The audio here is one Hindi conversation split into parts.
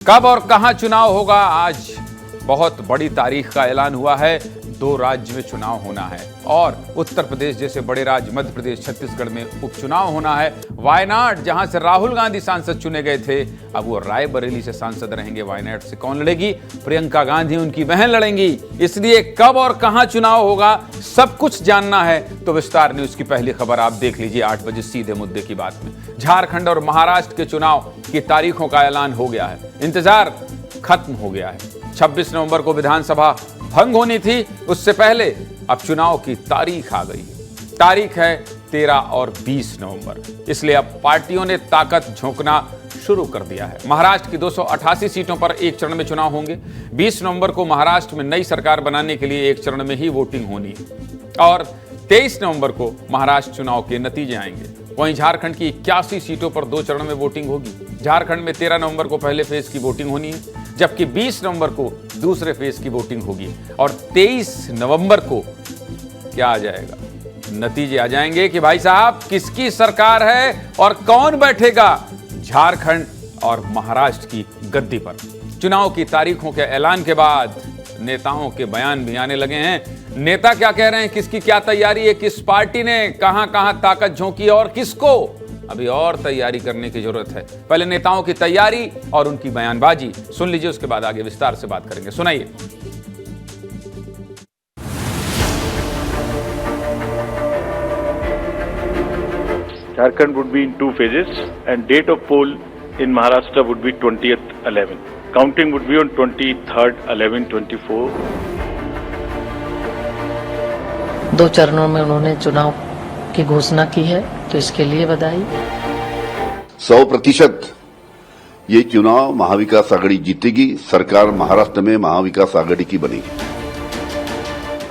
कब और कहां चुनाव होगा? आज बहुत बड़ी तारीख का ऐलान हुआ है। 2 राज्य में चुनाव होना है और उत्तर प्रदेश जैसे बड़े राज्य, मध्य प्रदेश, छत्तीसगढ़ में उपचुनाव होना है। वायनाड, जहां से राहुल गांधी सांसद चुने गए थे, अब वो रायबरेली से सांसद रहेंगे। वायनाड से कौन लड़ेगी? प्रियंका गांधी, उनकी बहन लड़ेंगी। इसलिए कब और कहां चुनाव होगा, सब कुछ जानना है तो विस्तार न्यूज की पहली खबर आप देख लीजिए 8 बजे सीधे मुद्दे की बात में। झारखंड और महाराष्ट्र के चुनाव की तारीखों का ऐलान हो गया है। इंतजार खत्म हो गया है। 26 नवंबर को विधानसभा भंग होनी थी, उससे पहले अब चुनाव की तारीख आ गई है। तारीख है 13 और 20 नवंबर। इसलिए अब पार्टियों ने ताकत झोंकना शुरू कर दिया है। महाराष्ट्र की 288 सीटों पर एक चरण में चुनाव होंगे। 20 नवंबर को महाराष्ट्र में नई सरकार बनाने के लिए एक चरण में ही वोटिंग होनी है और 23 नवंबर को महाराष्ट्र चुनाव के नतीजे आएंगे। वहीं झारखंड की 81 सीटों पर 2 चरण में वोटिंग होगी। झारखंड में 13 नवंबर को पहले फेज की वोटिंग होनी है, जबकि 20 नवंबर को दूसरे फेज की वोटिंग होगी और 23 नवंबर को क्या आ जाएगा? नतीजे आ जाएंगे कि भाई साहब किसकी सरकार है और कौन बैठेगा झारखंड और महाराष्ट्र की गद्दी पर। चुनाव की तारीखों के ऐलान के बाद नेताओं के बयान भी आने लगे हैं। नेता क्या कह रहे हैं, किसकी क्या तैयारी है, किस पार्टी ने कहां ताकत झोंकी और किसको अभी और तैयारी करने की जरूरत है। पहले नेताओं की तैयारी और उनकी बयानबाजी सुन लीजिए, उसके बाद आगे विस्तार से बात करेंगे। सुनाइए। Jharkhand would be in 2 phases and date of poll in Maharashtra would be 20th 11. Counting would be on 23rd 11/24. 2 चरणों में उन्होंने चुनाव की घोषणा की है, तो इसके लिए बधाई। 100% ये चुनाव महाविकास आघाड़ी जीतेगी। सरकार महाराष्ट्र में महाविकास आघाड़ी की बनेगी।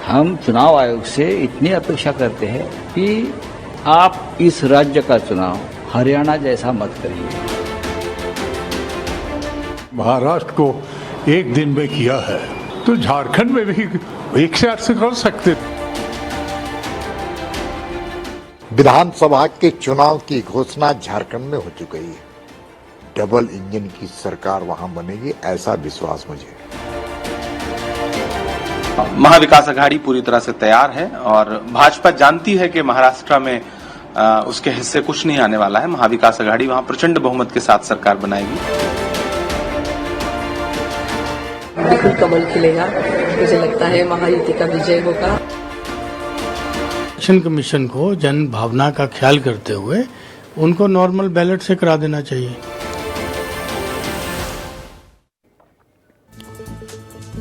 हम चुनाव आयोग से इतनी अपेक्षा करते हैं कि आप इस राज्य का चुनाव हरियाणा जैसा मत करिए। महाराष्ट्र को एक दिन में किया है तो झारखंड में भी एक साथ से कर सकते। विधानसभा के चुनाव की घोषणा झारखंड में हो चुकी है। डबल इंजन की सरकार वहां बनेगी, ऐसा विश्वास मुझे। महाविकास आघाड़ी पूरी तरह से तैयार है और भाजपा जानती है कि महाराष्ट्र में उसके हिस्से कुछ नहीं आने वाला है। महाविकास आघाड़ी वहां प्रचंड बहुमत के साथ सरकार बनाएगी। बिल्कुल कमल खिलेगा। मुझे लगता है महायुति का विजय होगा। इलेक्शन कमीशन को जन भावना का ख्याल करते हुए उनको नॉर्मल बैलेट से करा देना चाहिए।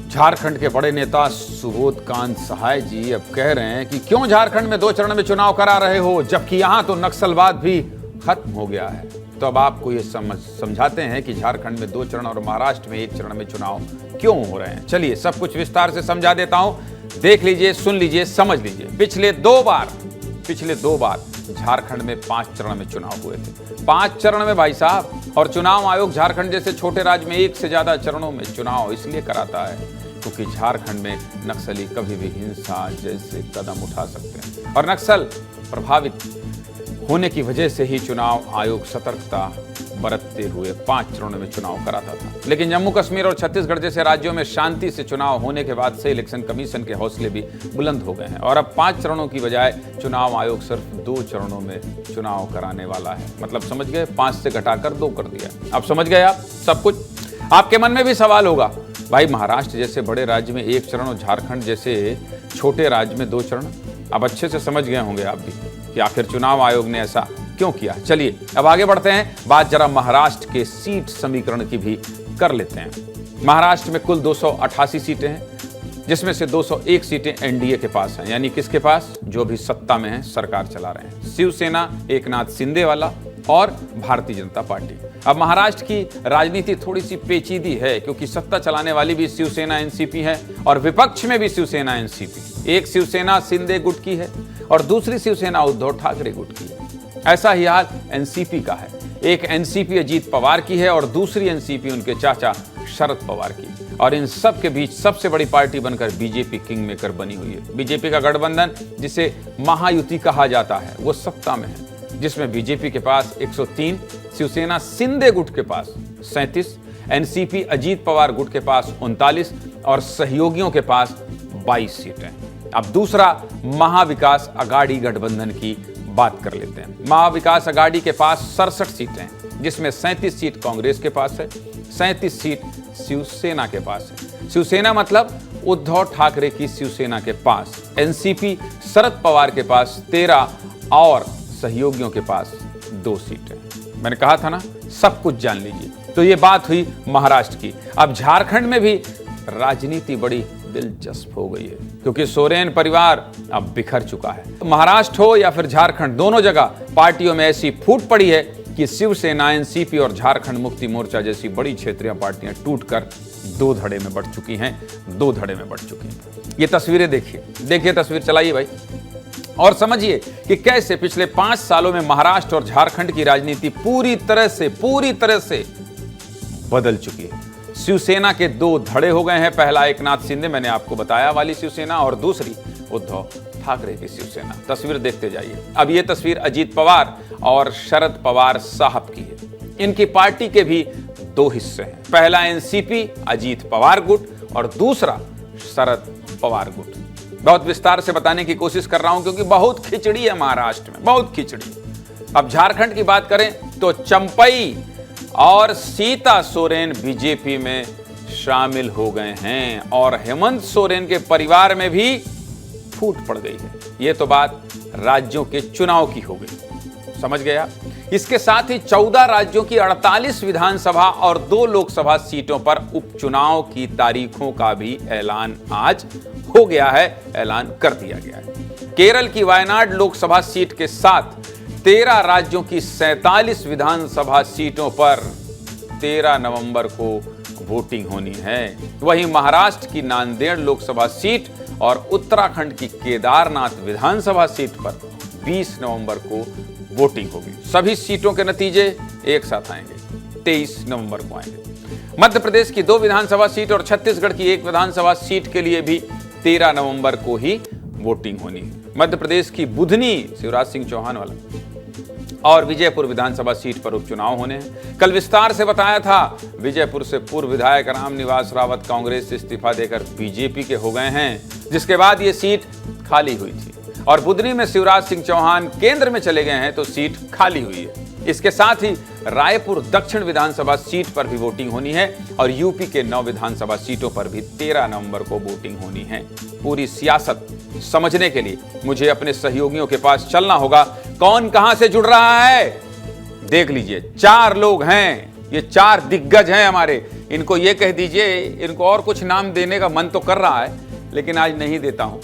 झारखंड के बड़े नेता सुबोध कांत सहाय जी अब कह रहे हैं कि क्यों झारखंड में 2 चरण में चुनाव करा रहे हो, जबकि यहां तो नक्सलवाद भी खत्म हो गया है। तो अब आपको ये समझाते हैं कि झारखंड में 2 चरण और महाराष्ट्र में 1 चरण में चुनाव क्यों हो रहे हैं। चलिए सब कुछ विस्तार से समझा देता हूं, देख लीजिए, सुन लीजिए, समझ लीजिए। पिछले दो बार झारखंड में 5 चरण में चुनाव हुए थे। 5 चरण में भाई साहब। और चुनाव आयोग झारखंड जैसे छोटे राज्य में 1 से ज्यादा चरणों में चुनाव इसलिए कराता है क्योंकि झारखंड में नक्सली कभी भी हिंसा जैसे कदम उठा सकते हैं और नक्सल प्रभावित होने की वजह से ही चुनाव आयोग सतर्कता बरतते हुए 5 चरणों में चुनाव कराता था। लेकिन जम्मू कश्मीर और छत्तीसगढ़ जैसे राज्यों में शांति से चुनाव होने के बाद से इलेक्शन कमीशन के हौसले भी बुलंद हो गए हैं और अब 5 चरणों की बजाय चुनाव आयोग सिर्फ 2 चरणों में चुनाव कराने वाला है। मतलब समझ गए, 5 से घटाकर 2 कर दिया। अब समझ गए आप सब कुछ। आपके मन में भी सवाल होगा, भाई महाराष्ट्र जैसे बड़े राज्य में 1 चरण और झारखंड जैसे छोटे राज्य में 2 चरण। अब अच्छे से समझ गए होंगे आप भी कि आखिर चुनाव आयोग ने ऐसा क्यों किया। चलिए अब आगे बढ़ते हैं, बात जरा महाराष्ट्र के सीट समीकरण की भी कर लेते हैं। महाराष्ट्र में कुल 288 सीटें हैं, जिसमें से 201 सीटें एनडीए के पास हैं, यानी किसके पास? जो भी सत्ता में है, सरकार चला रहे हैं। शिवसेना, एकनाथ शिंदे वाला और भारतीय जनता पार्टी। अब महाराष्ट्र की राजनीति थोड़ी सी पेचीदी है क्योंकि सत्ता चलाने वाली भी शिवसेना एनसीपी है और विपक्ष में भी शिवसेना एनसीपी। एक शिवसेना शिंदे गुट की है और दूसरी शिवसेना उद्धव ठाकरे गुट की है। ऐसा ही हाल एनसीपी का है। एक एनसीपी अजीत पवार की है और दूसरी एनसीपी उनके चाचा शरद पवार की। और इन सब के बीच सबसे बड़ी पार्टी बनकर बीजेपी किंग मेकर बनी हुई है। बीजेपी का गठबंधन, जिसे महायुति कहा जाता है, वो सत्ता में है, जिसमें बीजेपी के पास 103, शिवसेना शिंदे गुट के पास 37, एनसीपी अजीत पवार गुट के पास 39 और सहयोगियों के पास 22 सीटें। अब दूसरा महाविकास अघाड़ी गठबंधन की बात कर लेते हैं। महाविकास अघाड़ी के पास 67 सीटें हैं, जिसमें 37 सीट कांग्रेस के पास है, 37 सीट शिवसेना के पास है। शिवसेना मतलब उद्धव ठाकरे की शिवसेना के पास। एनसीपी शरद पवार के पास 13 और सहयोगियों के पास 2 सीटें। मैंने कहा था ना, सब कुछ जान लीजिए। तो ये बात हुई महाराष्ट्र की। अब झारखंड में भी राजनीति बड़ी दिलचस्प हो गई है, क्योंकि सोरेन परिवार अब बिखर चुका है। महाराष्ट्र हो या फिर झारखंड, दोनों जगह पार्टियों में ऐसी फूट पड़ी है कि शिवसेना, एनसीपी और झारखंड मुक्ति मोर्चा जैसी बड़ी क्षेत्रीय पार्टियां टूटकर 2 धड़े में बढ़ चुकी हैं, 2 धड़े में बढ़ चुकी हैं। ये तस्वीरें देखिए तस्वीर चलाइए भाई, और समझिए कि कैसे पिछले 5 सालों में महाराष्ट्र और झारखंड की राजनीति पूरी तरह से बदल चुकी है। शिवसेना के 2 धड़े हो गए हैं। पहला एकनाथ शिंदे, मैंने आपको बताया, वाली शिवसेना, और दूसरी उद्धव ठाकरे की शिवसेना। तस्वीर देखते जाइए। अब ये तस्वीर अजीत पवार और शरद पवार साहब की है। इनकी पार्टी के भी 2 हिस्से हैं। पहला एनसीपी अजीत पवार गुट और दूसरा शरद पवार गुट। बहुत विस्तार से बताने की कोशिश कर रहा हूं, क्योंकि बहुत खिचड़ी है महाराष्ट्र में, बहुत खिचड़ी। अब झारखंड की बात करें तो चंपई और सीता सोरेन बीजेपी में शामिल हो गए हैं, और हेमंत सोरेन के परिवार में भी फूट पड़ गई है। यह तो बात राज्यों के चुनाव की हो गई, समझ गए आप। इसके साथ ही 14 राज्यों की 48 विधानसभा और 2 लोकसभा सीटों पर उपचुनाव की तारीखों का भी ऐलान आज हो गया है, ऐलान कर दिया गया है। केरल की वायनाड लोकसभा सीट के साथ 13 राज्यों की 47 विधानसभा सीटों पर 13 नवंबर को वोटिंग होनी है। वहीं महाराष्ट्र की नांदेड़ लोकसभा सीट और उत्तराखंड की केदारनाथ विधानसभा सीट पर 20 नवंबर को वोटिंग होगी। सभी सीटों के नतीजे एक साथ आएंगे, 23 नवंबर को आएंगे। मध्य प्रदेश की 2 विधानसभा सीट और छत्तीसगढ़ की 1 विधानसभा सीट के लिए भी 13 नवंबर को ही वोटिंग होनी है। मध्य प्रदेश की बुधनी, शिवराज सिंह चौहान वाला, और विजयपुर विधानसभा सीट पर उपचुनाव होने हैं। कल विस्तार से बताया था, विजयपुर से पूर्व विधायक रामनिवास रावत कांग्रेस से इस्तीफा देकर बीजेपी के हो गए हैं, जिसके बाद ये सीट खाली हुई थी। और बुधनी में शिवराज सिंह चौहान केंद्र में चले गए हैं, तो सीट खाली हुई है। इसके साथ ही रायपुर दक्षिण विधानसभा सीट पर भी वोटिंग होनी है, और यूपी के 9 विधानसभा सीटों पर भी 13 नवंबर को वोटिंग होनी है। पूरी सियासत समझने के लिए मुझे अपने सहयोगियों के पास चलना होगा। कौन कहां से जुड़ रहा है देख लीजिए। 4 लोग हैं, ये 4 दिग्गज हैं हमारे। इनको ये कह दीजिए, इनको और कुछ नाम देने का मन तो कर रहा है, लेकिन आज नहीं देता हूं।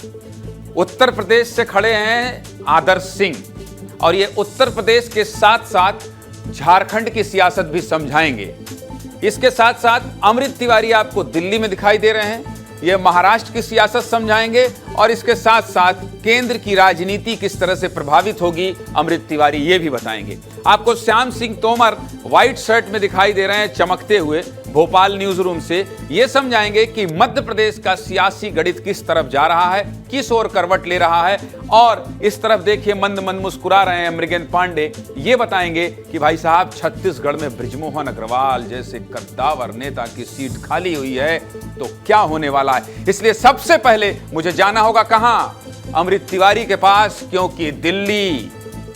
उत्तर प्रदेश से खड़े हैं आदर्श सिंह, और ये उत्तर प्रदेश के साथ साथ झारखंड की सियासत भी समझाएंगे। इसके साथ साथ अमृत तिवारी आपको दिल्ली में दिखाई दे रहे हैं, ये महाराष्ट्र की सियासत समझाएंगे, और इसके साथ साथ केंद्र की राजनीति किस तरह से प्रभावित होगी अमृत तिवारी ये भी बताएंगे। आपको श्याम सिंह तोमर व्हाइट शर्ट में दिखाई दे रहे हैं चमकते हुए भोपाल न्यूज रूम से, ये समझाएंगे कि मध्य प्रदेश का सियासी गणित किस तरफ जा रहा है, किस ओर करवट ले रहा है। और इस तरफ देखिए मंद मंद मुस्कुरा रहे हैं मृगेंद्र पांडे, ये बताएंगे कि भाई साहब छत्तीसगढ़ में बृजमोहन अग्रवाल जैसे कद्दावर नेता की सीट खाली हुई है, तो क्या होने वाला है। इसलिए सबसे पहले मुझे जाना होगा कहां, अमृत तिवारी के पास, क्योंकि दिल्ली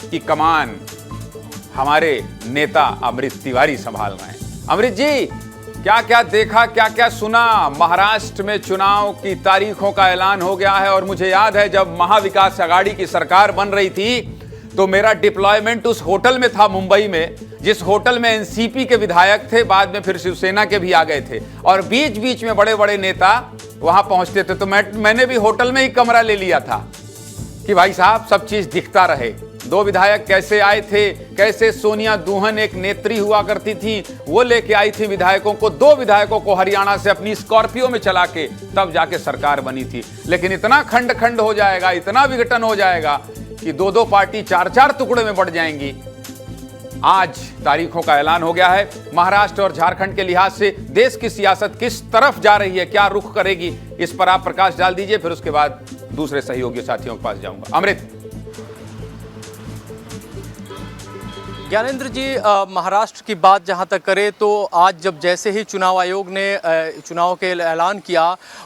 की कमान हमारे नेता अमृत तिवारी संभाल रहे हैं। अमृत जी, क्या क्या देखा, क्या क्या सुना। महाराष्ट्र में चुनाव की तारीखों का ऐलान हो गया है, और मुझे याद है जब महाविकास अघाड़ी की सरकार बन रही थी तो मेरा डिप्लॉयमेंट उस होटल में था मुंबई में, जिस होटल में एनसीपी के विधायक थे, बाद में फिर शिवसेना के भी आ गए थे, और बीच बीच में बड़े बड़े नेता वहां पहुंचते थे। तो मैंने भी होटल में ही कमरा ले लिया था कि भाई साहब सब चीज दिखता रहे। 2 विधायक कैसे आए थे, कैसे सोनिया दुहन एक नेत्री हुआ करती थी, वो लेके आई थी विधायकों को, 2 विधायकों को हरियाणा से अपनी स्कॉर्पियो में चला के, तब जाके सरकार बनी थी। लेकिन इतना खंड खंड हो जाएगा, इतना विघटन हो जाएगा कि 2-2 पार्टी 4-4 टुकड़े में बढ़ जाएंगी। आज तारीखों का ऐलान हो गया है। महाराष्ट्र और झारखंड के लिहाज से देश की सियासत किस तरफ जा रही है, क्या रुख करेगी, इस पर आप प्रकाश डाल दीजिए, फिर उसके बाद दूसरे सहयोगी साथियों के पास जाऊंगा। अमृत। ज्ञानेंद्र जी, महाराष्ट्र की बात जहां तक करें तो आज जब जैसे ही चुनाव आयोग ने चुनाव के ऐलान किया,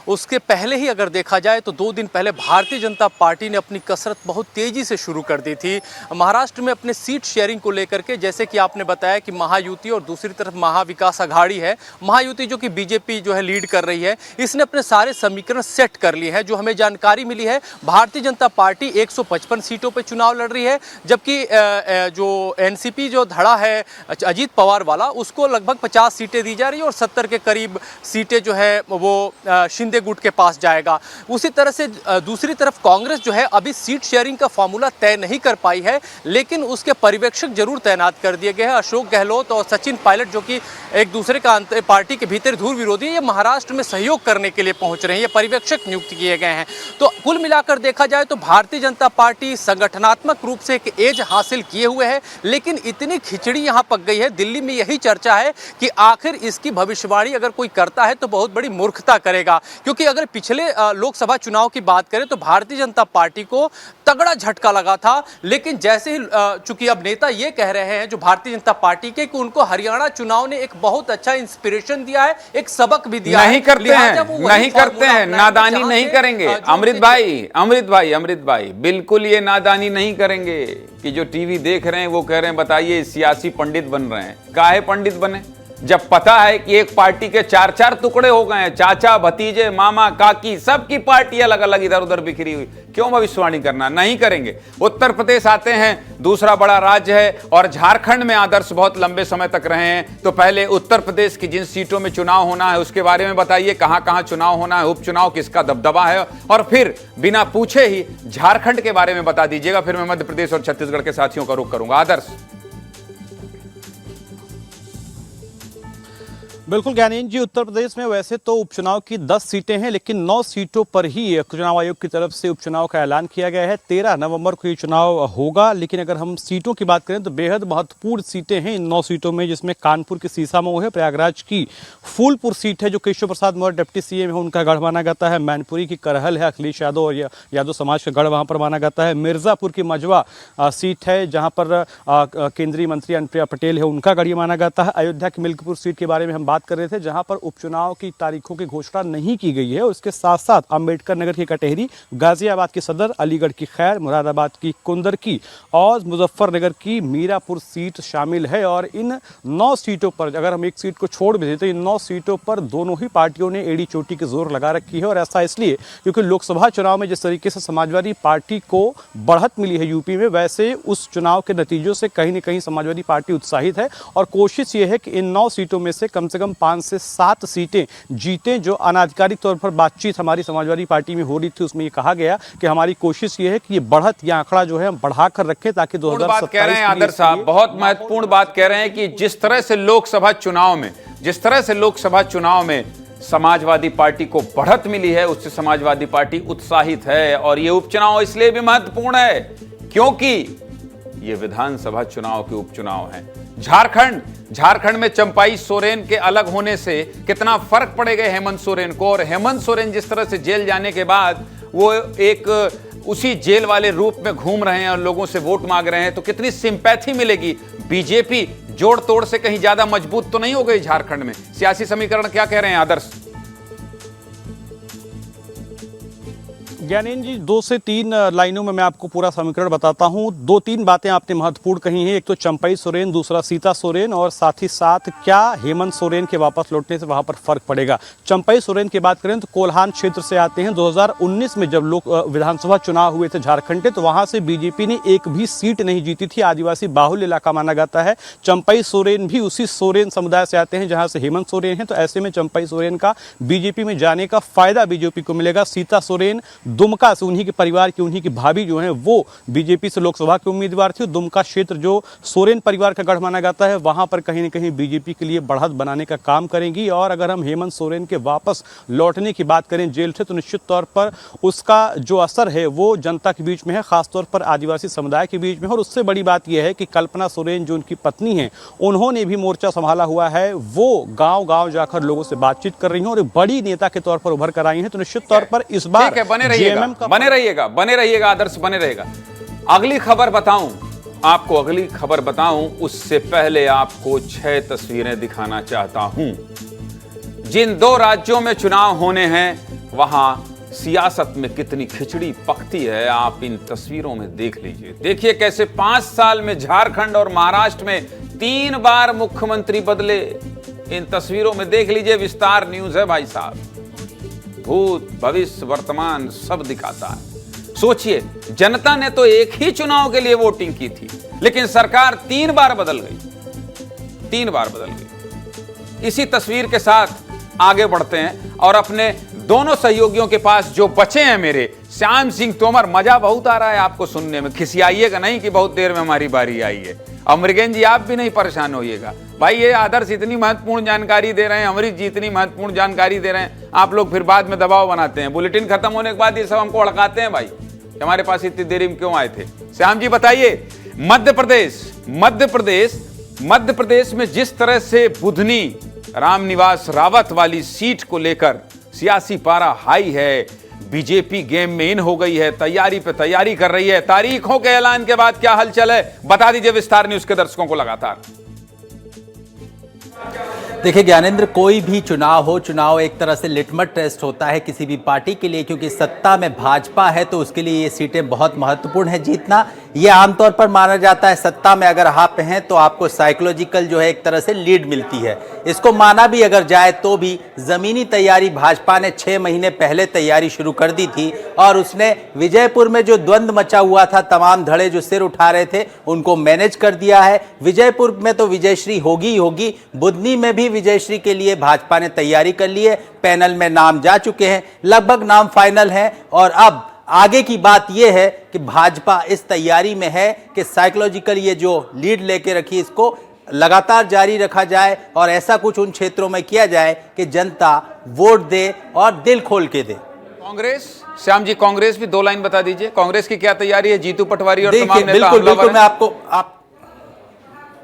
उसके पहले ही अगर देखा जाए तो 2 दिन पहले भारतीय जनता पार्टी ने अपनी कसरत बहुत तेज़ी से शुरू कर दी थी महाराष्ट्र में अपने सीट शेयरिंग को लेकर के। जैसे कि आपने बताया कि महायुति और दूसरी तरफ महाविकास अघाड़ी है। महायुति जो कि बीजेपी जो है लीड कर रही है, इसने अपने सारे समीकरण सेट कर लिए हैं। जो हमें जानकारी मिली है, भारतीय जनता पार्टी 155 सीटों पर चुनाव लड़ रही है, जबकि जो एनसीपी जो धड़ा है अजीत पवार वाला, उसको लगभग 50 सीटें दी जा रही है और 70 के करीब सीटें जो है वो शिंदे गुट के पास जाएगा। उसी तरह से दूसरी तरफ कांग्रेस जो है अभी सीट शेयरिंग का फॉर्मूला तय नहीं कर पाई है, लेकिन उसके पर्यवेक्षक जरूर तैनात कर दिए गए हैं। अशोक गहलोत और सचिन पायलट जो कि एक दूसरे का पार्टी के भीतर धुर विरोधी है, ये महाराष्ट्र में सहयोग करने के लिए पहुंच रहे हैं। ये पर्यवेक्षक नियुक्त किए गए हैं। तो कुल मिलाकर देखा जाए तो भारतीय जनता पार्टी संगठनात्मक रूप से एक एज हासिल किए हुए है, लेकिन इतनी खिचड़ी यहां पक गई है। दिल्ली में यही चर्चा है कि आखिर इसकी भविष्यवाणी अगर कोई करता है तो बहुत बड़ी मूर्खता करेगा, क्योंकि अगर पिछले लोकसभा चुनाव की बात करें तो भारतीय जनता पार्टी को तगड़ा झटका लगा था, लेकिन जैसे ही चूंकि अब नेता ये कह रहे हैं जो भारतीय जनता पार्टी के कि उनको हरियाणा चुनाव ने एक बहुत अच्छा इंस्पिरेशन दिया है, एक सबक भी दिया नहीं करते हैं, नादानी नहीं करेंगे। अमृत भाई बिल्कुल ये नादानी नहीं करेंगे कि जो टीवी देख रहे हैं वो कह रहे हैं बताइए सियासी पंडित बन रहे हैं। काहे पंडित बने जब पता है कि एक पार्टी के 4-4 टुकड़े हो गए हैं, चाचा भतीजे मामा काकी सबकी पार्टी अलग अलग इधर उधर बिखरी हुई। क्यों भविष्यवाणी करना, नहीं करेंगे। उत्तर प्रदेश आते हैं, दूसरा बड़ा राज्य है, और झारखंड में आदर्श बहुत लंबे समय तक रहे हैं। तो पहले उत्तर प्रदेश की जिन सीटों में चुनाव होना है उसके बारे में बताइए, कहां कहां चुनाव होना है, उपचुनाव किसका दबदबा है, और फिर बिना पूछे ही झारखंड के बारे में बता दीजिएगा। फिर मैं मध्य प्रदेश और छत्तीसगढ़ के साथियों का रुख करूंगा। आदर्श। बिल्कुल ज्ञानेंद्र जी, उत्तर प्रदेश में वैसे तो उपचुनाव की 10 सीटें हैं, लेकिन 9 सीटों पर ही चुनाव आयोग की तरफ से उपचुनाव का ऐलान किया गया है। 13 नवंबर को ये चुनाव होगा। लेकिन अगर हम सीटों की बात करें तो बेहद महत्वपूर्ण सीटें हैं इन 9 सीटों में, जिसमें कानपुर की सीसामऊ है, प्रयागराज की फूलपुर सीट है जो केशव प्रसाद मौर्य डिप्टी सीएम है उनका गढ़ माना जाता है, मैनपुरी की करहल है, अखिलेश यादव और यादव समाज का गढ़ वहाँ पर माना जाता है, मिर्जापुर की मजवा सीट है जहाँ पर केंद्रीय मंत्री अनुप्रिया पटेल है उनका गढ़ माना जाता है। अयोध्या की मिल्कपुर सीट के बारे में हम बात कर रहे थे जहां पर उपचुनाव की तारीखों की घोषणा नहीं की गई है। उसके साथ साथ अंबेडकर नगर की कटेहरी, गाजियाबाद की सदर, अलीगढ़ की खैर, मुरादाबाद की कुंदर की और मुजफ्फरनगर की मीरापुर सीट शामिल है। और इन 9 सीटों पर अगर हम एक सीट को छोड़ भी दें तो इन 9 सीटों पर दोनों ही पार्टियों ने एड़ी चोटी की जोर लगा रखी है। और ऐसा इसलिए क्योंकि लोकसभा चुनाव में जिस तरीके से समाजवादी पार्टी को बढ़त मिली है यूपी में, वैसे उस चुनाव के नतीजों से कहीं न कहीं समाजवादी पार्टी उत्साहित है और कोशिश ये है कि इन 9 सीटों में से कम 5 से 7 सीटें जीतें। जो अनाधिकारिक तौर पर बातचीत हमारी समाजवादी पार्टी में हो रही थी उसमें ये कहा गया कि हमारी कोशिश ये है कि ये बढ़त या आंकड़ा जो है हम बढ़ाकर रखें ताकि 2027 कह रहे हैं आदर्श साहब, बहुत महत्वपूर्ण बात कह रहे हैं कि जिस तरह से लोकसभा चुनाव में समाजवादी पार्टी को बढ़त मिली है उससे समाजवादी पार्टी उत्साहित है। और ये उपचुनाव इसलिए भी महत्वपूर्ण है क्योंकि ये विधानसभा चुनाव के उपचुनाव हैं। झारखंड में चंपाई सोरेन के अलग होने से कितना फर्क पड़ेगा हेमंत सोरेन को, और हेमंत सोरेन जिस तरह से जेल जाने के बाद वो एक उसी जेल वाले रूप में घूम रहे हैं और लोगों से वोट मांग रहे हैं, तो कितनी सिंपैथी मिलेगी। बीजेपी जोड़ तोड़ से कहीं ज्यादा मजबूत तो नहीं हो गई झारखंड में। सियासी समीकरण क्या कह रहे हैं आदर्श? ज्ञानेंद्र जी, 2 से 3 लाइनों में मैं आपको पूरा समीकरण बताता हूं। 2-3 बातें आपने महत्वपूर्ण कही हैं। एक तो चंपाई सोरेन, दूसरा सीता सोरेन, और साथ ही साथ क्या हेमंत सोरेन के वापस लौटने से वहां पर फर्क पड़ेगा। चंपाई सोरेन की बात करें तो कोल्हान क्षेत्र से आते हैं। 2019 में जब विधानसभा चुनाव हुए थे झारखंड के, तो वहां से बीजेपी ने एक भी सीट नहीं जीती थी। आदिवासी बाहुल्य इलाका माना जाता है। चंपाई सोरेन भी उसी सोरेन समुदाय से आते हैं जहां से हेमंत सोरेन है, तो ऐसे में चंपाई सोरेन का बीजेपी में जाने का फायदा बीजेपी को मिलेगा। सीता सोरेन दुमका से, उन्हीं के परिवार की, उन्हीं की भाभी जो है वो बीजेपी से लोकसभा के उम्मीदवार थी। दुमका क्षेत्र जो सोरेन परिवार का गढ़ माना जाता है, वहां पर कहीं न कहीं बीजेपी के लिए बढ़त बनाने का काम करेंगी। और अगर हम हेमंत सोरेन के वापस लौटने की बात करें जेल से, तो निश्चित तौर पर उसका जो असर है वो जनता के बीच में है, खासतौर पर आदिवासी समुदाय के बीच में। और उससे बड़ी बात यह है कि कल्पना सोरेन जो उनकी पत्नी है, उन्होंने भी मोर्चा संभाला हुआ है। वो गांव गांव जाकर लोगों से बातचीत कर रही हैं और बड़ी नेता के तौर पर उभर कर आई हैं। तो निश्चित तौर पर इस बार बने रहिएगा आदर्श, बने रहिएगा। अगली खबर बताऊं, आपको अगली खबर बताऊं उससे पहले आपको 6 तस्वीरें दिखाना चाहता हूं। जिन 2 राज्यों में चुनाव होने हैं वहां सियासत में कितनी खिचड़ी पकती है, आप इन तस्वीरों में देख लीजिए। देखिए कैसे 5 साल में झारखंड और महाराष्ट्र में 3 बार मुख्यमंत्री बदले। इन तस्वीरों में देख लीजिए, विस्तार न्यूज है भाई साहब। भूत भविष्य वर्तमान सब दिखाता है। सोचिए, जनता ने तो एक ही चुनाव के लिए वोटिंग की थी, लेकिन सरकार 3 बार बदल गई। 3 बार बदल गई। इसी तस्वीर के साथ आगे बढ़ते हैं और अपने दोनों सहयोगियों के पास जो बचे हैं मेरे, श्याम सिंह तोमर। मजा बहुत आ रहा है आपको सुनने में, खिसियाइएगा नहीं कि बहुत देर में हमारी बारी आई है। और मृगेन जी आप भी नहीं परेशान होइएगा भाई, ये आदर्श इतनी महत्वपूर्ण जानकारी दे रहे हैं, अमरीश जी इतनी महत्वपूर्ण जानकारी दे रहे हैं, आप लोग फिर बाद में दबाव बनाते हैं। बुलेटिन खत्म होने के बाद ये सब हमको अड़काते हैं भाई, हमारे पास इतनी देरी में क्यों आए थे। श्याम जी बताइए, मध्य प्रदेश में जिस तरह से बुधनी रामनिवास रावत वाली सीट को लेकर सियासी पारा हाई है, बीजेपी गेम में इन हो गई है, तैयारी पे तैयारी कर रही है। तारीखों के ऐलान के बाद क्या हलचल है, बता दीजिए विस्तार न्यूज के दर्शकों को लगातार। देखिए ज्ञानेंद्र, कोई भी चुनाव हो, चुनाव एक तरह से लिटमस टेस्ट होता है किसी भी पार्टी के लिए, क्योंकि सत्ता में भाजपा है तो उसके लिए ये सीटें बहुत महत्वपूर्ण है जीतना। ये आमतौर पर माना जाता है सत्ता में अगर आप हैं तो आपको साइकोलॉजिकल जो है एक तरह से लीड मिलती है। इसको माना भी अगर जाए तो भी जमीनी तैयारी भाजपा ने 6 महीने पहले तैयारी शुरू कर दी थी और उसने विजयपुर में जो द्वंद्व मचा हुआ था, तमाम धड़े जो सिर उठा रहे थे उनको मैनेज कर दिया है। विजयपुर में तो विजयश्री होगी ही होगी, बुधनी में भी विजयश्री के लिए भाजपा ने तैयारी कर ली है। पैनल में नाम जा चुके हैं, लगभग नाम फाइनल है और अब आगे की बात यह है कि भाजपा इस तैयारी में है कि साइकोलॉजिकल ये जो लीड लेके रखी इसको लगातार जारी रखा जाए और ऐसा कुछ उन क्षेत्रों में किया जाए कि जनता वोट दे और दिल खोल के दे। कांग्रेस, श्याम जी कांग्रेस भी 2 लाइन बता दीजिए, कांग्रेस की क्या तैयारी है? जीतू पटवारी और तमाम नेता बिल्कुल मैं आपको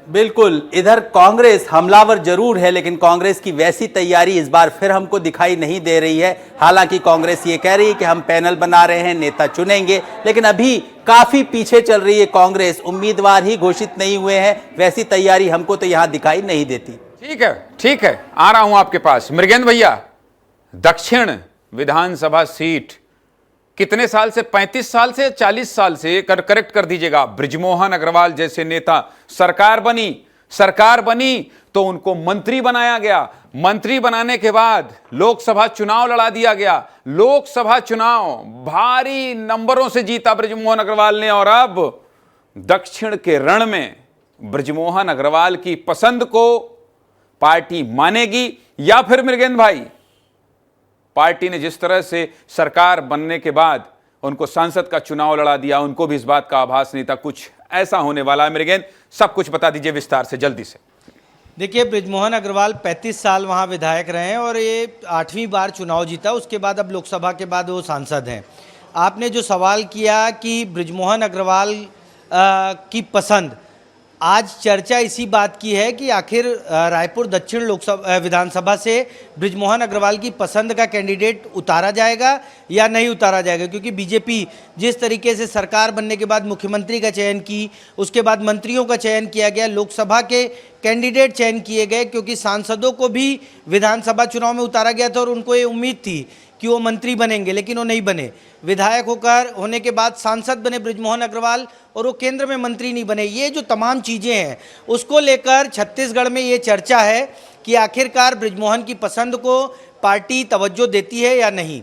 बिल्कुल, इधर कांग्रेस हमलावर जरूर है लेकिन कांग्रेस की वैसी तैयारी इस बार फिर हमको दिखाई नहीं दे रही है। हालांकि कांग्रेस ये कह रही है कि हम पैनल बना रहे हैं, नेता चुनेंगे, लेकिन अभी काफी पीछे चल रही है कांग्रेस, उम्मीदवार ही घोषित नहीं हुए हैं। वैसी तैयारी हमको तो यहां दिखाई नहीं देती। ठीक है, आ रहा हूं आपके पास। मृगेंद्र भैया, दक्षिण विधानसभा सीट कितने साल से, 35 साल से 40 साल से, करेक्ट कर दीजिएगा, बृजमोहन अग्रवाल जैसे नेता, सरकार बनी तो उनको मंत्री बनाया गया। मंत्री बनाने के बाद लोकसभा चुनाव लड़ा दिया गया। लोकसभा चुनाव भारी नंबरों से जीता बृजमोहन अग्रवाल ने और अब दक्षिण के रण में बृजमोहन अग्रवाल की पसंद को पार्टी मानेगी या फिर मृगेंद्र भाई, पार्टी ने जिस तरह से सरकार बनने के बाद उनको सांसद का चुनाव लड़ा दिया, उनको भी इस बात का आभास नहीं था कुछ ऐसा होने वाला है। मृगेंद्र, सब कुछ बता दीजिए विस्तार से, जल्दी से। देखिए, बृजमोहन अग्रवाल 35 साल वहाँ विधायक रहे हैं और ये 8वीं बार चुनाव जीता, उसके बाद अब लोकसभा के बाद वो सांसद हैं। आपने जो सवाल किया कि बृजमोहन अग्रवाल की पसंद, आज चर्चा इसी बात की है कि आखिर रायपुर दक्षिण लोकसभा विधानसभा से बृजमोहन अग्रवाल की पसंद का कैंडिडेट उतारा जाएगा या नहीं उतारा जाएगा, क्योंकि बीजेपी जिस तरीके से सरकार बनने के बाद मुख्यमंत्री का चयन की, उसके बाद मंत्रियों का चयन किया गया, लोकसभा के कैंडिडेट चयन किए गए, क्योंकि सांसदों को भी विधानसभा चुनाव में उतारा गया था और उनको ये उम्मीद थी कि वो मंत्री बनेंगे, लेकिन वो नहीं बने। विधायक होने के बाद सांसद बने बृजमोहन अग्रवाल और वो केंद्र में मंत्री नहीं बने। ये जो तमाम चीज़ें हैं उसको लेकर छत्तीसगढ़ में ये चर्चा है कि आखिरकार बृजमोहन की पसंद को पार्टी तवज्जो देती है या नहीं।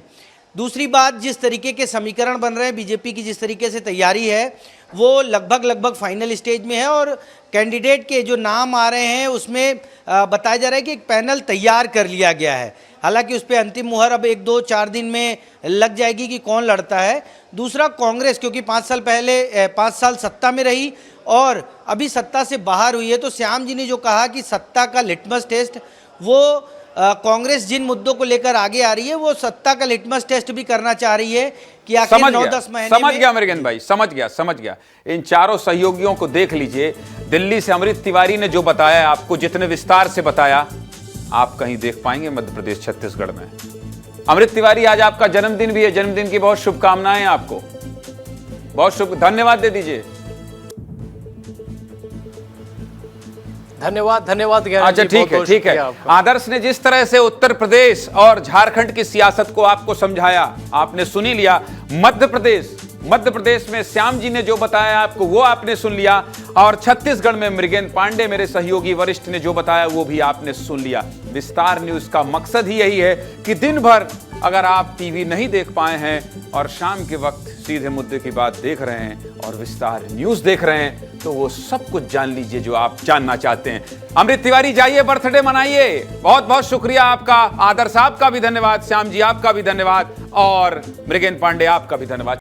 दूसरी बात, जिस तरीके के समीकरण बन रहे हैं, बीजेपी की जिस तरीके से तैयारी है वो लगभग फाइनल स्टेज में है और कैंडिडेट के जो नाम आ रहे हैं उसमें बताया जा रहा है कि एक पैनल तैयार कर लिया गया है। हालांकि उस पर अंतिम मुहर अब 1-2-4 दिन में लग जाएगी कि कौन लड़ता है। दूसरा, कांग्रेस क्योंकि 5 साल सत्ता में रही और अभी सत्ता से बाहर हुई है, तो श्याम जी ने जो कहा कि सत्ता का लिटमस टेस्ट, वो कांग्रेस जिन मुद्दों को लेकर आगे आ रही है वो सत्ता का लिटमस टेस्ट भी करना चाह रही है कि आखिर 9-10 महीने समझ गया मृगेंद्र भाई, समझ गया। इन चारों सहयोगियों को देख लीजिए। दिल्ली से अमृत तिवारी ने जो बताया आपको, जितने विस्तार से बताया, आप कहीं देख पाएंगे मध्य प्रदेश छत्तीसगढ़ में। अमृत तिवारी, आज आपका जन्मदिन भी है, जन्मदिन की बहुत शुभकामनाएं आपको, बहुत धन्यवाद दे दीजिए। धन्यवाद अच्छा ज्ञानेंद्र जी, ठीक है बहुत-बहुत ठीक है। शुक्रिया आपका। आदर्श ने जिस तरह से उत्तर प्रदेश और झारखंड की सियासत को आपको समझाया, आपने सुन ही लिया। मध्य प्रदेश में श्याम जी ने जो बताया आपको वो आपने सुन लिया, और छत्तीसगढ़ में मृगेंद्र पांडे मेरे सहयोगी वरिष्ठ ने जो बताया वो भी आपने सुन लिया। विस्तार न्यूज का मकसद ही यही है कि दिन भर अगर आप टीवी नहीं देख पाए हैं और शाम के वक्त सीधे मुद्दे की बात देख रहे हैं और विस्तार न्यूज देख रहे हैं, तो वो सब कुछ जान लीजिए जो आप जानना चाहते हैं। अमृत तिवारी, जाइए बर्थडे मनाइए। बहुत बहुत शुक्रिया आपका। आदर्श आपका भी धन्यवाद, श्याम जी आपका भी धन्यवाद, और मृगेंद्र पांडे आपका भी धन्यवाद।